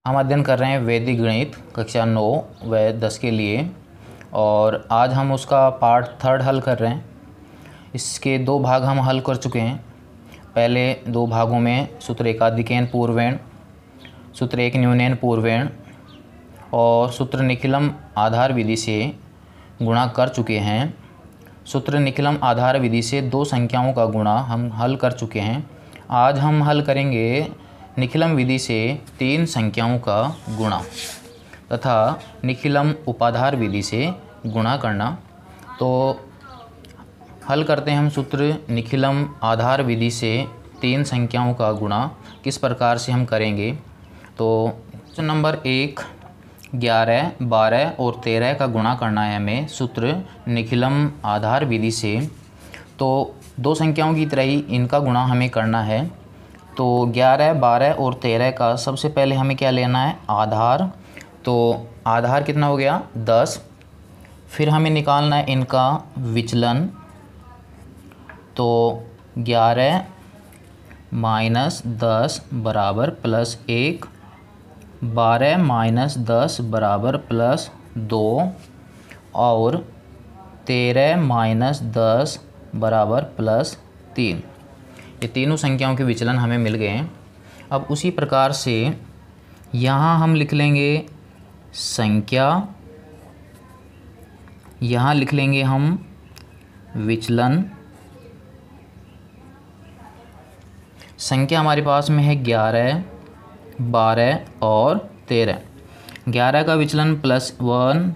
हम अध्ययन कर रहे हैं वैदिक गणित कक्षा 9 व 10 के लिए। और आज हम उसका पार्ट 3 हल कर रहे हैं। इसके 2 भाग हम हल कर चुके हैं। पहले 2 भागों में सूत्र एकाधिकेन पूर्वेण, सूत्र एक न्यूनेन पूर्वेण और सूत्र निखिलम आधार विधि से गुणा कर चुके हैं। सूत्र निखिलम आधार विधि से 2 संख्याओं का गुणा हम हल कर चुके हैं। आज हम हल करेंगे निखिलम विधि से 3 संख्याओं का गुणा तथा निखिलम उपाधार विधि से गुणा करना। तो हल करते हैं हम सूत्र निखिलम आधार विधि से 3 संख्याओं का गुणा किस प्रकार से हम करेंगे। तो क्वेश्चन नंबर 1 11, 12 और 13 का गुणा करना है हमें सूत्र निखिलम आधार विधि से। तो 2 संख्याओं की तरह ही इनका गुणा हमें करना है। तो 11, 12 और 13 का सबसे पहले हमें क्या लेना है, आधार। तो आधार कितना हो गया 10। फिर हमें निकालना है इनका विचलन। तो 11 माइनस 10 बराबर +1, 12 माइनस 10 बराबर +2 और 13 माइनस 10 बराबर +3। ये तीनों संख्याओं के विचलन हमें मिल गए हैं। अब उसी प्रकार से यहाँ हम लिख लेंगे संख्या, यहाँ लिख लेंगे हम विचलन। संख्या हमारे पास में है 11, 12 और 13। 11 का विचलन +1,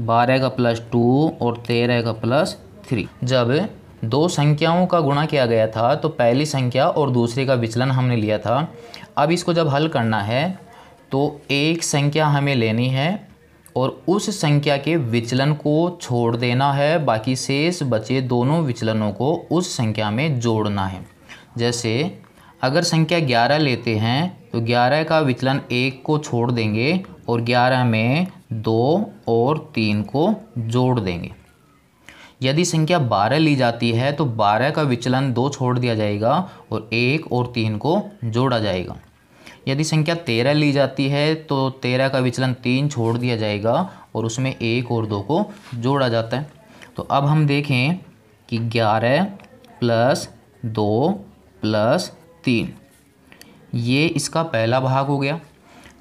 12 का +2 और 13 का +3। जब 2 संख्याओं का गुणा किया गया था तो पहली संख्या और दूसरे का विचलन हमने लिया था। अब इसको जब हल करना है तो एक संख्या हमें लेनी है और उस संख्या के विचलन को छोड़ देना है, बाकी शेष बचे दोनों विचलनों को उस संख्या में जोड़ना है। जैसे अगर संख्या 11 लेते हैं तो 11 का विचलन 1 को छोड़ देंगे और 11 में 2 और 3 को जोड़ देंगे। यदि संख्या 12 ली जाती है तो 12 का विचलन 2 छोड़ दिया जाएगा और 1 और 3 को जोड़ा जाएगा। यदि संख्या 13 ली जाती है तो 13 का विचलन 3 छोड़ दिया जाएगा और उसमें 1 और 2 को जोड़ा जाता है। तो अब हम देखें कि 11 + 2 + 3, ये इसका पहला भाग हो गया।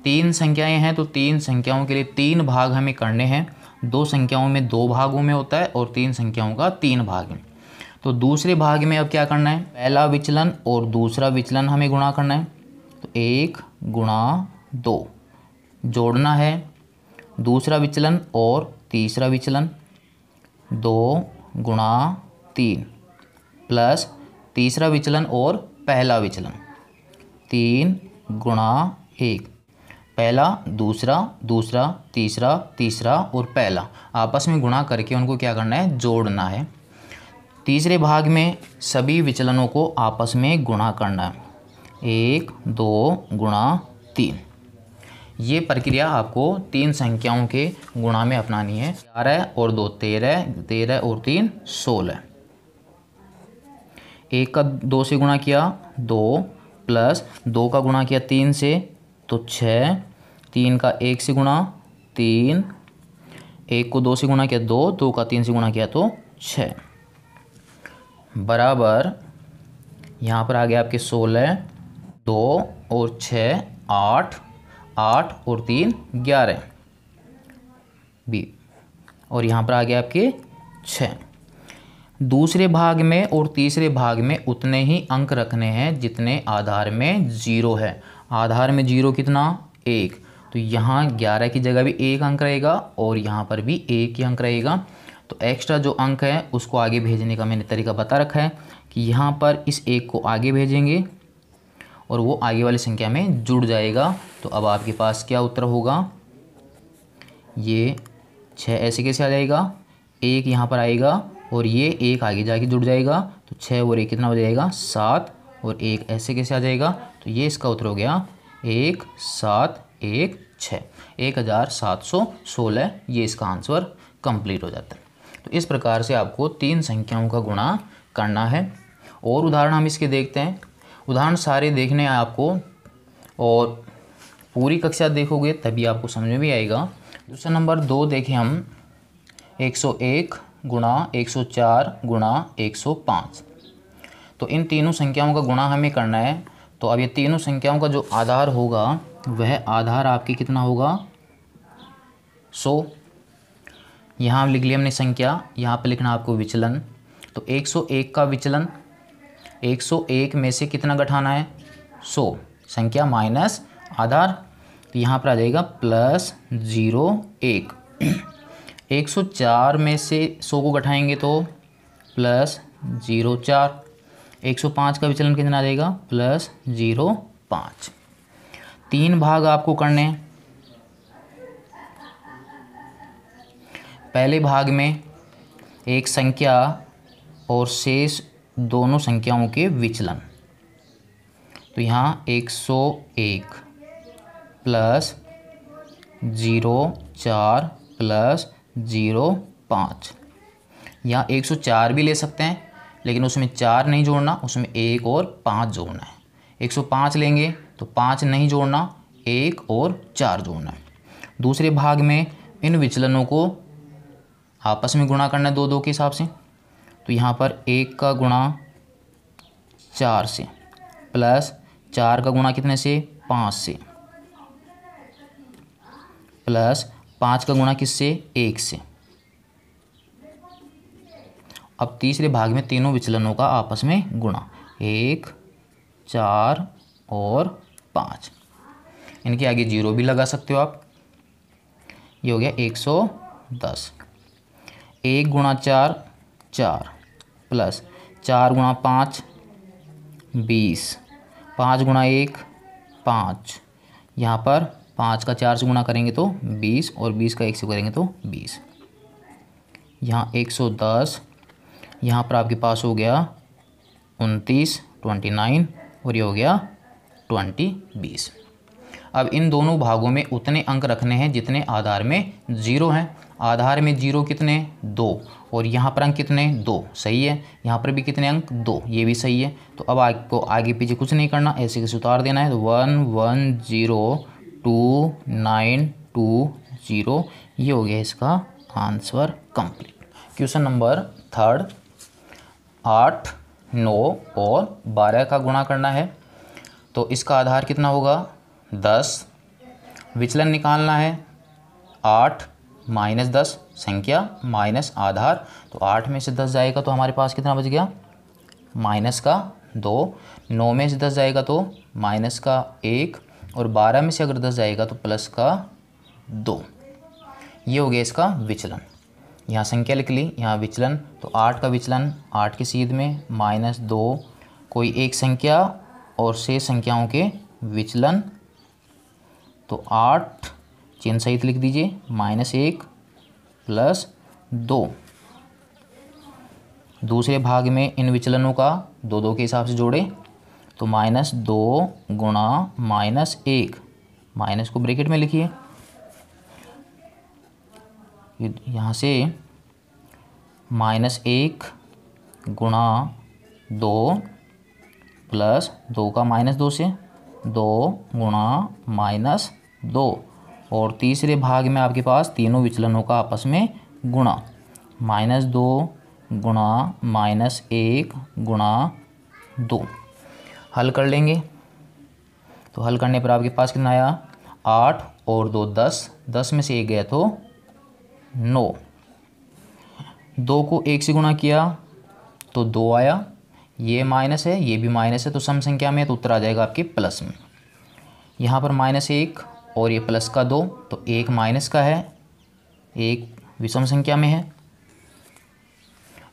3 संख्याएं हैं तो 3 संख्याओं के लिए 3 भाग हमें करने हैं। 2 संख्याओं में 2 भागों में होता है और 3 संख्याओं का 3 भाग है। तो दूसरे भाग में अब क्या करना है, पहला विचलन और दूसरा विचलन हमें गुणा करना है। तो 1 × 2 जोड़ना है, दूसरा विचलन और तीसरा विचलन 2 × 3 प्लस तीसरा विचलन और पहला विचलन 3 × 1, पहला दूसरा, दूसरा तीसरा, तीसरा और पहला आपस में गुणा करके उनको क्या करना है, जोड़ना है। तीसरे भाग में सभी विचलनों को आपस में गुणा करना है। 1, 2 × 3। ये प्रक्रिया आपको 3 संख्याओं के गुणा में अपनानी है। 11 और 2 13, 13 और 3 16। 1 का 2 से गुणा किया 2 प्लस 2 का गुणा किया 3 से तो 6, 3 का 1 से गुणा 3, 1 को 2 से गुणा किया 2, 2 का 3 से गुणा किया तो 6 बराबर यहाँ पर आ गया आपके 16, 2 और 6 8, 8 और 3 11 भी, और यहाँ पर आ गया आपके 6। दूसरे भाग में और तीसरे भाग में उतने ही अंक रखने हैं जितने आधार में 0 है। आधार में 0 कितना, 1, तो यहाँ 11 की जगह भी 1 अंक रहेगा और यहाँ पर भी 1 ही अंक रहेगा। तो एक्स्ट्रा जो अंक है उसको आगे भेजने का मैंने तरीका बता रखा है कि यहाँ पर इस 1 को आगे भेजेंगे और वो आगे वाली संख्या में जुड़ जाएगा। तो अब आपके पास क्या उत्तर होगा, ये 6 ऐसे कैसे आ जाएगा, 1 यहाँ पर आएगा और ये 1 आगे जाके जुड़ जाएगा। तो 6 और 1 कितना हो जाएगा, 7 और 1 ऐसे कैसे आ जाएगा। तो ये इसका उत्तर हो गया 1 7 1 6, 1716। ये इसका आंसर कंप्लीट हो जाता है। तो इस प्रकार से आपको 3 संख्याओं का गुणा करना है। और उदाहरण हम इसके देखते हैं। उदाहरण सारे देखने हैं आपको और पूरी कक्षा देखोगे तभी आपको समझ में भी आएगा। क्वेश्चन नंबर 2 देखें हम, 101 गुणा 104 गुणा 105। तो इन तीनों संख्याओं का गुणा हमें करना है। तो अब ये तीनों संख्याओं का जो आधार होगा वह आधार आपकी कितना होगा, 100। यहाँ लिख लिया हमने संख्या, यहाँ पे लिखना आपको विचलन। तो 101 का विचलन, 101 में से कितना घटाना है, 100, संख्या माइनस आधार। तो यहाँ पर आ जाएगा प्लस 01। 104 में से 100 को घटाएंगे तो प्लस 04। 105 का विचलन कितना आ जाएगा, प्लस 05। 3 भाग आपको करने हैं। पहले भाग में एक संख्या और शेष दोनों संख्याओं के विचलन। तो यहाँ 101 प्लस 04 प्लस 05। यहाँ 104 भी ले सकते हैं, लेकिन उसमें 4 नहीं जोड़ना, उसमें 1 और 5 जोड़ना है। 105 लेंगे तो 5 नहीं जोड़ना, 1 और 4 जोड़ना है। दूसरे भाग में इन विचलनों को आपस में गुणा करना है 2 2 के हिसाब से। तो यहाँ पर 1 का गुणा 4 से, प्लस 4 का गुणा कितने से, 5 से, प्लस 5 का गुणा किससे, 1 से। अब तीसरे भाग में तीनों विचलनों का आपस में गुणा, 1 4 और 5। इनके आगे 0 भी लगा सकते हो आप। ये हो गया 110। 1 गुणा 4 4, प्लस 4 गुणा 5 20, 5 गुणा 1 5। यहाँ पर 5 का 4 से गुणा करेंगे तो 20, और 20 का 1 से करेंगे तो 20। यहाँ 110, यहाँ पर आपके पास हो गया 29 29, और ये हो गया 20। अब इन दोनों भागों में उतने अंक रखने हैं जितने आधार में 0 हैं। आधार में 0 कितने, 2, और यहाँ पर अंक कितने, 2, सही है। यहाँ पर भी कितने अंक, 2, ये भी सही है। तो अब आपको आगे पीछे कुछ नहीं करना, ऐसे कैसे उतार देना है। तो 1 1 0 2 9 2 0, ये हो गया इसका आंसर कंप्लीट। क्वेश्चन नंबर 3, 8 9 और 12 का गुणा करना है। तो इसका आधार कितना होगा, 10। विचलन निकालना है, 8 माइनस 10, संख्या माइनस आधार। तो 8 में से 10 जाएगा तो हमारे पास कितना बच गया, माइनस का 2। 9 में से 10 जाएगा तो माइनस का 1, और 12 में से अगर 10 जाएगा तो प्लस का 2। ये हो गया इसका विचलन। यहाँ संख्या लिख ली, यहाँ विचलन। तो 8 का विचलन, 8 की सीध में माइनस 2, कोई एक संख्या और शेष संख्याओं के विचलन। तो 8 चिन्ह सहित लिख दीजिए, -1 प्लस 2। दूसरे भाग में इन विचलनों का 2 2 के हिसाब से जोड़े। तो -2 गुणा -1, माइनस को ब्रैकेट में लिखिए। यहाँ से -1 गुणा 2 प्लस 2 का -2 से 2 गुणा -2, और तीसरे भाग में आपके पास तीनों विचलनों का आपस में गुणा, -2 गुणा -1 गुणा 2। हल कर लेंगे। तो हल करने पर आपके पास कितना आया, 8 और 2 10, 10 में से 1 गया तो 9। 2 को 1 से गुणा किया तो 2 आया, ये माइनस है ये भी माइनस है, तो सम संख्या में तो उत्तर आ जाएगा आपके प्लस में। यहाँ पर -1 और ये प्लस का 2, तो 1 माइनस का है, 1 विषम संख्या में है,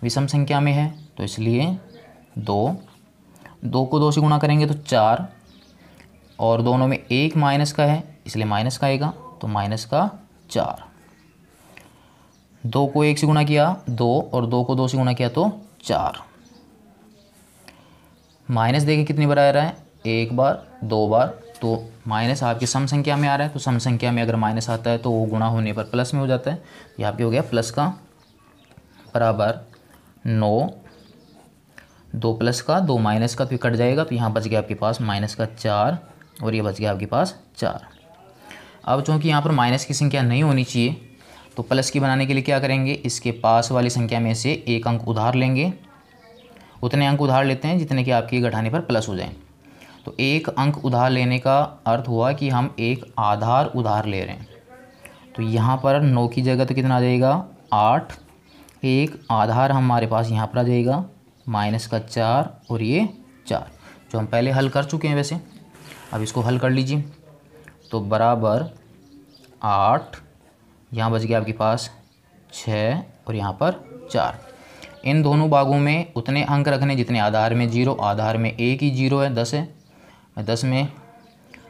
विषम संख्या में है, तो इसलिए 2 को 2 से गुणा करेंगे तो 4, और दोनों में 1 माइनस का है इसलिए माइनस का आएगा, तो माइनस का 4। 2 को 1 से गुणा किया 2, और 2 को 2 से गुणा किया तो 4। माइनस देखिए कितनी बार आ रहा है, 1 बार 2 बार, तो माइनस आपकी सम संख्या में आ रहा है। तो सम संख्या में अगर माइनस आता है तो वो गुणा होने पर प्लस में हो जाता है। ये आपके हो गया प्लस का बराबर 9, 2 प्लस का 2 माइनस का, तो कट जाएगा। तो यहाँ बच गया आपके पास माइनस का 4, और ये बच गया आपके पास 4। अब चूँकि यहाँ पर माइनस की संख्या नहीं होनी चाहिए तो प्लस की बनाने के लिए क्या करेंगे, इसके पास वाली संख्या में से एक अंक उधार लेंगे, उतने अंक उधार लेते हैं जितने कि आपके घटाने पर प्लस हो जाएं। तो एक अंक उधार लेने का अर्थ हुआ कि हम एक आधार उधार ले रहे हैं। तो यहाँ पर 9 की जगह तो कितना आ जाएगा 8, एक आधार हमारे पास यहाँ पर आ जाएगा माइनस का 4 और ये 4 जो हम पहले हल कर चुके हैं वैसे। अब इसको हल कर लीजिए तो बराबर 8, यहाँ बच गया आपके पास 6 और यहाँ पर 4। इन दोनों भागों में उतने अंक रखने जितने आधार में 0, आधार में एक ही 0 है 10 है, 10 में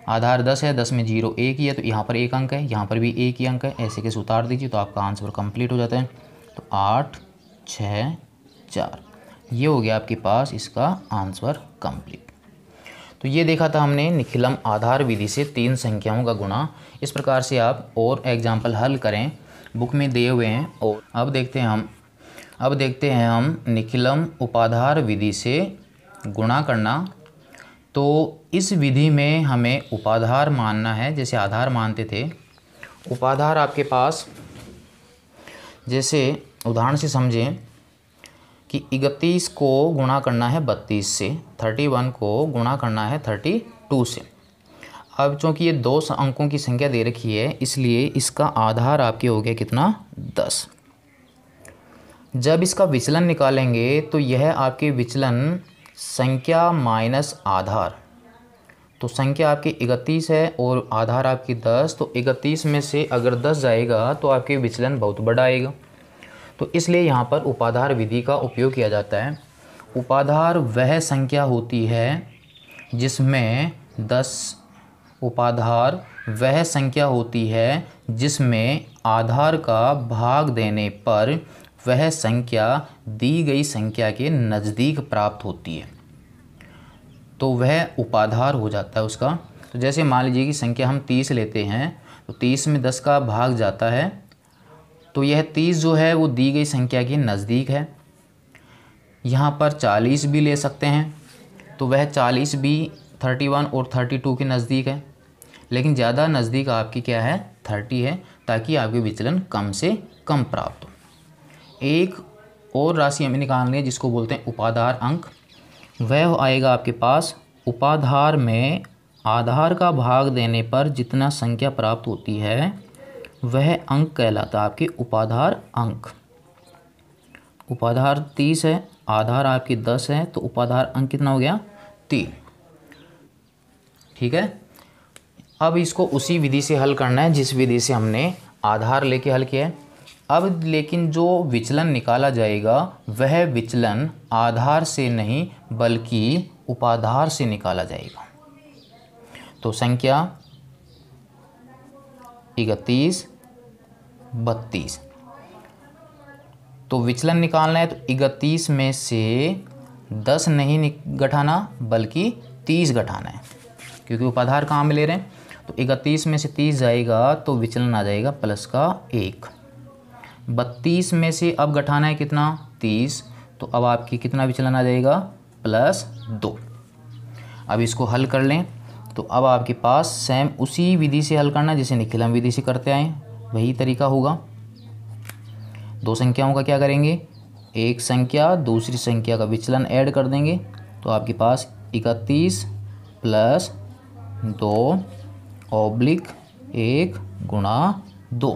आधार 10 है, 10 में 0 एक ही है, तो यहाँ पर एक अंक है, यहाँ पर भी एक ही अंक है, ऐसे कैसे उतार दीजिए तो आपका आंसर कंप्लीट हो जाता है। तो 8, 6, 4 ये हो गया आपके पास इसका आंसर कंप्लीट। तो ये देखा था हमने निखिलम आधार विधि से 3 संख्याओं का गुणा। इस प्रकार से आप और एग्जाम्पल हल करें, बुक में दिए हुए हैं। और अब देखते हैं हम निखिलम उपाधार विधि से गुणा करना। तो इस विधि में हमें उपाधार मानना है, जैसे आधार मानते थे। उपाधार आपके पास जैसे उदाहरण से समझें कि 31 को गुणा करना है 32 से, 31 को गुणा करना है 32 से। अब चूँकि ये 2 अंकों की संख्या दे रखी है इसलिए इसका आधार आपके हो गया कितना 10। जब इसका विचलन निकालेंगे तो यह आपके विचलन संख्या माइनस आधार, तो संख्या आपकी 31 है और आधार आपकी 10, तो 31 में से अगर 10 जाएगा तो आपके विचलन बहुत बड़ा आएगा। तो इसलिए यहाँ पर उपाधार विधि का उपयोग किया जाता है। उपाधार वह संख्या होती है जिसमें 10 उपाधार वह संख्या होती है जिसमें आधार का भाग देने पर वह संख्या दी गई संख्या के नज़दीक प्राप्त होती है, तो वह उपाधार हो जाता है उसका। तो जैसे मान लीजिए कि संख्या हम 30 लेते हैं तो 30 में 10 का भाग जाता है, तो यह 30 जो है वो दी गई संख्या के नज़दीक है। यहाँ पर 40 भी ले सकते हैं तो वह 40 भी 31 और 32 के नज़दीक है, लेकिन ज़्यादा नज़दीक आपकी क्या है 30 है, ताकि आपके विचलन कम से कम प्राप्त हो। एक और राशि हमें निकालनी है जिसको बोलते हैं उपाधार अंक। वह आएगा आपके पास उपाधार में आधार का भाग देने पर जितना संख्या प्राप्त होती है वह अंक कहलाता है आपके उपाधार अंक। उपाधार 30 है, आधार आपकी 10 है, तो उपाधार अंक कितना हो गया 3। ठीक है। अब इसको उसी विधि से हल करना है जिस विधि से हमने आधार लेके हल किया है। अब लेकिन जो विचलन निकाला जाएगा वह विचलन आधार से नहीं बल्कि उपाधार से निकाला जाएगा। तो संख्या 31, 32, तो विचलन निकालना है तो 31 में से 10 नहीं घटाना बल्कि 30 घटाना है, क्योंकि उपाधार कहाँ में ले रहे हैं। तो 31 में से 30 जाएगा तो विचलन आ जाएगा प्लस का 1। 32 में से अब घटाना है कितना 30, तो अब आपकी कितना विचलन आ जाएगा प्लस 2। अब इसको हल कर लें तो अब आपके पास सेम उसी विधि से हल करना जैसे निखिलम विधि से करते आए, वही तरीका होगा। 2 संख्याओं का क्या करेंगे, एक संख्या दूसरी संख्या का विचलन ऐड कर देंगे, तो आपके पास 31 प्लस 2 ऑब्लिक 1 गुणा 2।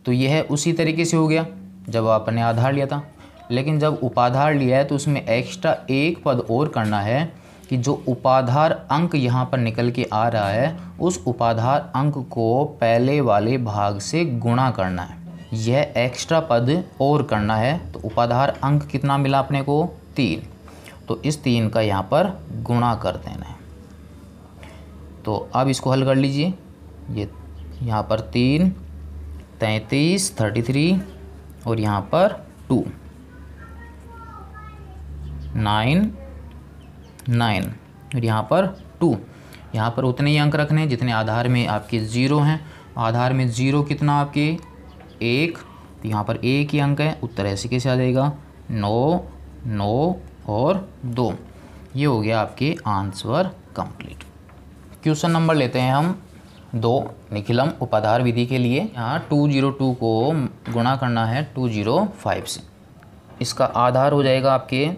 तो यह उसी तरीके से हो गया जब आपने आधार लिया था। लेकिन जब उपाधार लिया है तो उसमें एक्स्ट्रा एक पद और करना है कि जो उपाधार अंक यहाँ पर निकल के आ रहा है उस उपाधार अंक को पहले वाले भाग से गुणा करना है। यह एक्स्ट्रा पद और करना है। तो उपाधार अंक कितना मिला अपने को 3, तो इस 3 का यहाँ पर गुणा कर देना है। तो अब इसको हल कर लीजिए। ये यहाँ पर 3, 33, 33 और यहाँ पर 2, 9, 9 और यहाँ पर 2। यहाँ पर उतने ही अंक रखने जितने आधार में आपके 0 हैं। आधार में 0 कितना आपके 1, तो यहाँ पर 1 ही अंक है। उत्तर ऐसे कैसे आ जाएगा 9, 9 और 2। ये हो गया आपके आंसर कंप्लीट। क्वेश्चन नंबर लेते हैं हम 2 निखिलम उपाधार विधि के लिए यहाँ 202 को गुणा करना है 205 से। इसका आधार हो जाएगा आपके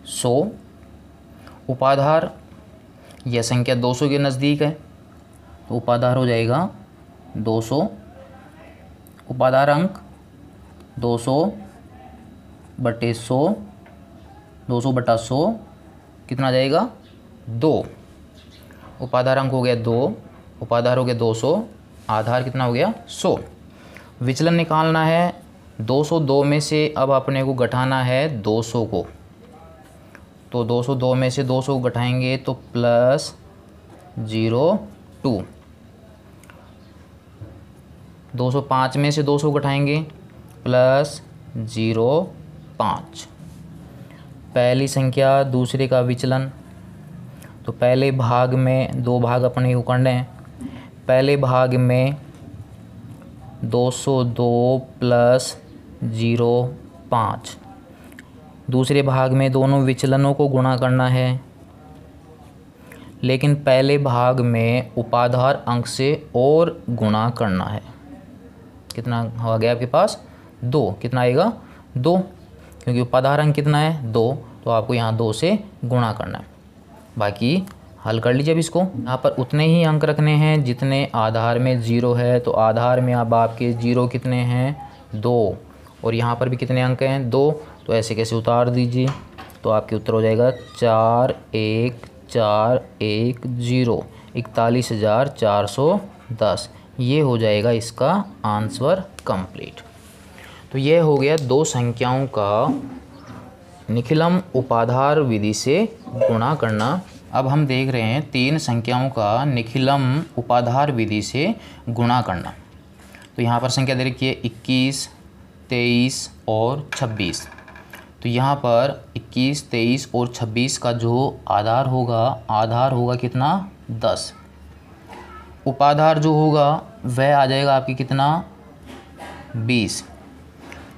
100। उपाधार यह संख्या 200 के नज़दीक है तो उपाधार हो जाएगा 200। उपाधार अंक 200/100, 200/100 कितना जाएगा 2। उपाधार अंक हो गया 2, उपाधार हो गया 200, आधार कितना हो गया 100। विचलन निकालना है 202 में से, अब अपने को घटाना है 200 को, तो 202 में से 200 को घटाएंगे तो +02। 205 में से 200 घटाएंगे +05। पहली संख्या दूसरे का विचलन, तो पहले भाग में 2 भाग अपने को करने हैं। पहले भाग में 202 + 0.5, दूसरे भाग में दोनों विचलनों को गुणा करना है, लेकिन पहले भाग में उपाधार अंक से और गुणा करना है। कितना हो गया आपके पास 2, कितना आएगा 2, क्योंकि उपाधार अंक कितना है 2, तो आपको यहाँ 2 से गुणा करना है। बाकी हल कर लीजिए अब इसको। यहाँ पर उतने ही अंक रखने हैं जितने आधार में 0 है, तो आधार में अब आपके 0 कितने हैं 2, और यहाँ पर भी कितने अंक हैं 2, तो ऐसे कैसे उतार दीजिए, तो आपके उत्तर हो जाएगा 41410, 41,410। ये हो जाएगा इसका आंसर कंप्लीट। तो ये हो गया 2 संख्याओं का निखिलम उपाधार विधि से गुणा करना। अब हम देख रहे हैं 3 संख्याओं का निखिलम उपाधार विधि से गुणा करना। तो यहाँ पर संख्या दे रखी है 21, 23 और 26। तो यहाँ पर 21, 23 और 26 का जो आधार होगा कितना 10। उपाधार जो होगा वह आ जाएगा आपकी कितना 20।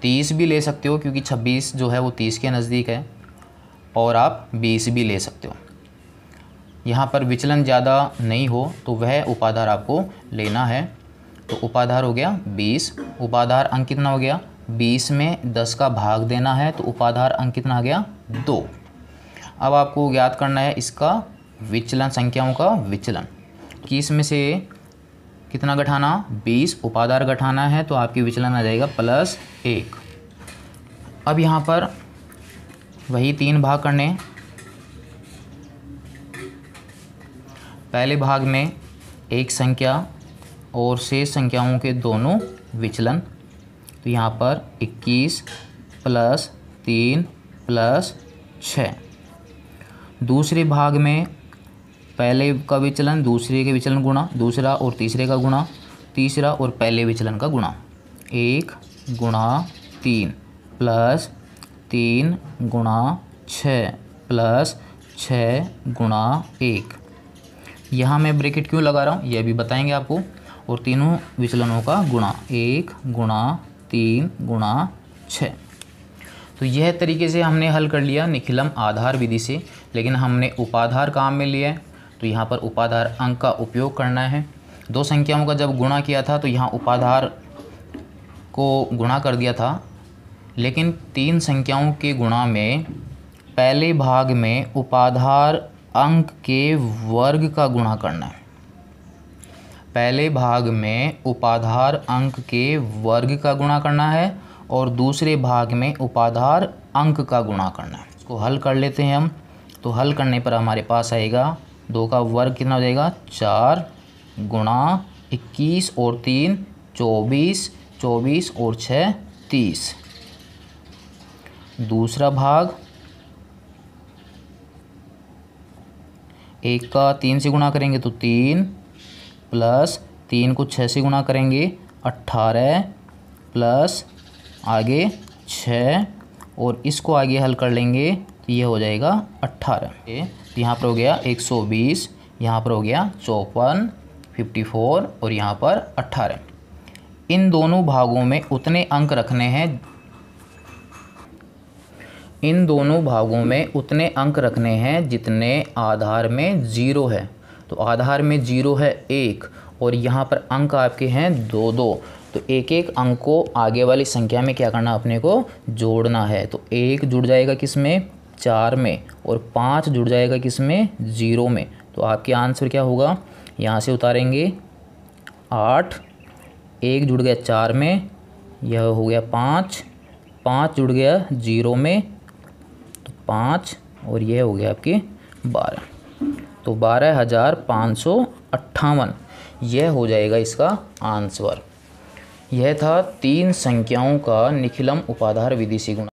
30 भी ले सकते हो क्योंकि 26 जो है वो 30 के नज़दीक है, और आप 20 भी ले सकते हो। यहाँ पर विचलन ज़्यादा नहीं हो तो वह उपाधार आपको लेना है। तो उपाधार हो गया 20, उपाधार अंक कितना हो गया 20 में 10 का भाग देना है, तो उपाधार अंक कितना आ गया 2। अब आपको ज्ञात करना है इसका विचलन, संख्याओं का विचलन। 21 में से कितना घटाना 20, उपाधार घटाना है, तो आपकी विचलन आ जाएगा +1। अब यहाँ पर वही 3 भाग करने। पहले भाग में एक संख्या और शेष संख्याओं के दोनों विचलन, तो यहाँ पर 21 + 3 + 6। दूसरे भाग में पहले का विचलन, दूसरे के विचलन गुणा, दूसरा और तीसरे का गुणा, तीसरा और पहले विचलन का गुणा। 1 × 3 + 3 × 6 + 6 × 1। यहाँ मैं ब्रैकेट क्यों लगा रहा हूँ यह भी बताएंगे आपको। और तीनों विचलनों का गुणा 1 × 3 × 6। तो यह तरीके से हमने हल कर लिया निखिलम आधार विधि से, लेकिन हमने उपाधार काम में लिया है, तो यहाँ पर उपाधार अंक का उपयोग करना है। 2 संख्याओं का जब गुणा किया था तो यहाँ उपाधार को गुणा कर दिया था, लेकिन 3 संख्याओं के गुणा में पहले भाग में उपाधार अंक के वर्ग का गुणा करना है। पहले भाग में उपाधार अंक के वर्ग का गुणा करना है और दूसरे भाग में उपाधार अंक का गुणा करना है। इसको हल कर लेते हैं हम। तो हल करने पर हमारे पास आएगा 2 का वर्ग कितना हो जाएगा 4 × 21 और 3 24, 24 और 6 30। दूसरा भाग 1 का 3 से गुणा करेंगे तो 3 + 3 को 6 से गुणा करेंगे 18 प्लस आगे 6 और इसको आगे हल कर लेंगे तो ये हो जाएगा 18। तो यहाँ पर हो गया 120, यहाँ पर हो गया 54, 54 और यहाँ पर 18। इन दोनों भागों में उतने अंक रखने हैं इन दोनों भागों में उतने अंक रखने हैं जितने आधार में 0 है। तो आधार में 0 है 1 और यहाँ पर अंक आपके हैं 2 2। तो एक एक अंक को आगे वाली संख्या में क्या करना, अपने को जोड़ना है। तो 1 जुड़ जाएगा किस में, 4 में, और 5 जुड़ जाएगा किस में, 0 में। तो आपके आंसर क्या होगा, यहाँ से उतारेंगे 8, 1 जुड़ गया 4 में, यह हो गया 5, 5 जुड़ गया 0 में, तो 5, और यह हो गया आपके 12। तो 12,558 यह हो जाएगा इसका आंसर। यह था 3 संख्याओं का निखिलम उपाधार विधि से गुणा।